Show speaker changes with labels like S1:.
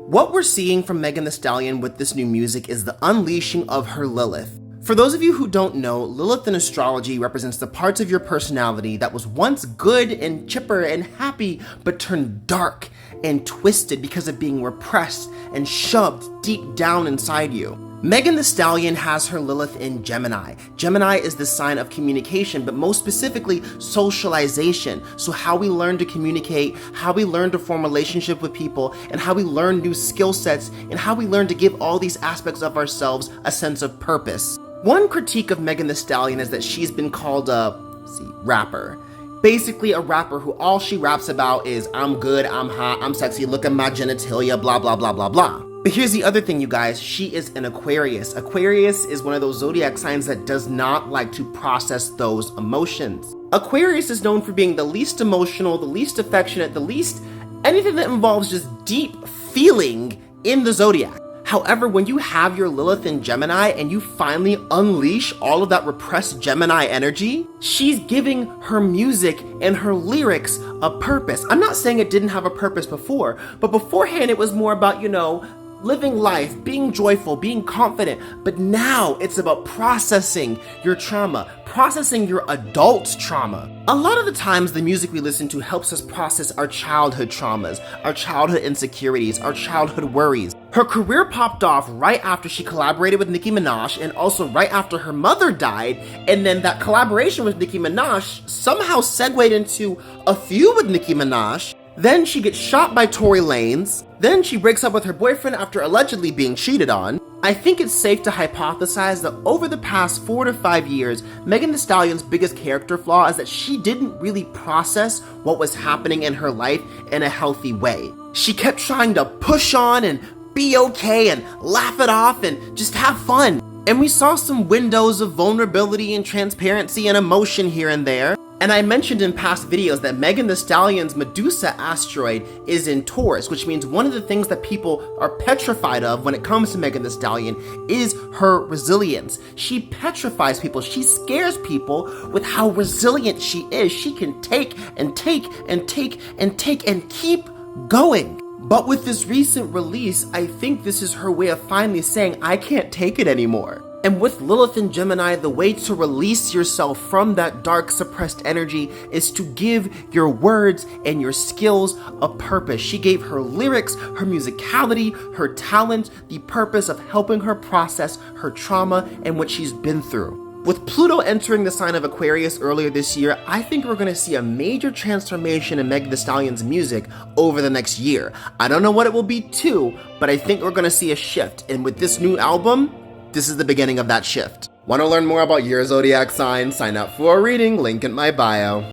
S1: What we're seeing from Megan Thee Stallion with this new music is the unleashing of her Lilith. For those of you who don't know, Lilith in astrology represents the parts of your personality that was once good and chipper and happy, but turned dark and twisted because of being repressed and shoved deep down inside you. Megan Thee Stallion has her Lilith in Gemini. Gemini is the sign of communication, but most specifically, socialization. So how we learn to communicate, how we learn to form relationship with people, and how we learn new skill sets, and how we learn to give all these aspects of ourselves a sense of purpose. One critique of Megan Thee Stallion is that she's been called a, rapper. Basically a rapper who all she raps about is, I'm good, I'm hot, I'm sexy, look at my genitalia, blah, blah, blah, blah, blah. But here's the other thing, you guys. She is an Aquarius. Aquarius is one of those zodiac signs that does not like to process those emotions. Aquarius is known for being the least emotional, the least affectionate, the least anything that involves just deep feeling in the zodiac. However, when you have your Lilith in Gemini and you finally unleash all of that repressed Gemini energy, she's giving her music and her lyrics a purpose. I'm not saying it didn't have a purpose before, but beforehand it was more about, living life, being joyful, being confident. But now it's about processing your trauma, processing your adult trauma. A lot of the times the music we listen to helps us process our childhood traumas, our childhood insecurities, our childhood worries. Her career popped off right after she collaborated with Nicki Minaj and also right after her mother died, and then that collaboration with Nicki Minaj somehow segued into a feud with Nicki Minaj. Then she gets shot by Tory Lanez. Then she breaks up with her boyfriend after allegedly being cheated on. I think it's safe to hypothesize that over the past 4 to 5 years, Megan Thee Stallion's biggest character flaw is that she didn't really process what was happening in her life in a healthy way. She kept trying to push on and be okay and laugh it off and just have fun. And we saw some windows of vulnerability and transparency and emotion here and there. And I mentioned in past videos that Megan Thee Stallion's Medusa asteroid is in Taurus, which means one of the things that people are petrified of when it comes to Megan Thee Stallion is her resilience. She petrifies people. She scares people with how resilient she is. She can take and take and take and take and keep going. But with this recent release, I think this is her way of finally saying, I can't take it anymore. And with Lilith in Gemini, the way to release yourself from that dark, suppressed energy is to give your words and your skills a purpose. She gave her lyrics, her musicality, her talent, the purpose of helping her process her trauma and what she's been through. With Pluto entering the sign of Aquarius earlier this year, I think we're going to see a major transformation in Megan Thee Stallion's music over the next year. I don't know what it will be too, but I think we're going to see a shift. And with this new album, this is the beginning of that shift. Want to learn more about your zodiac sign? Sign up for a reading, link in my bio.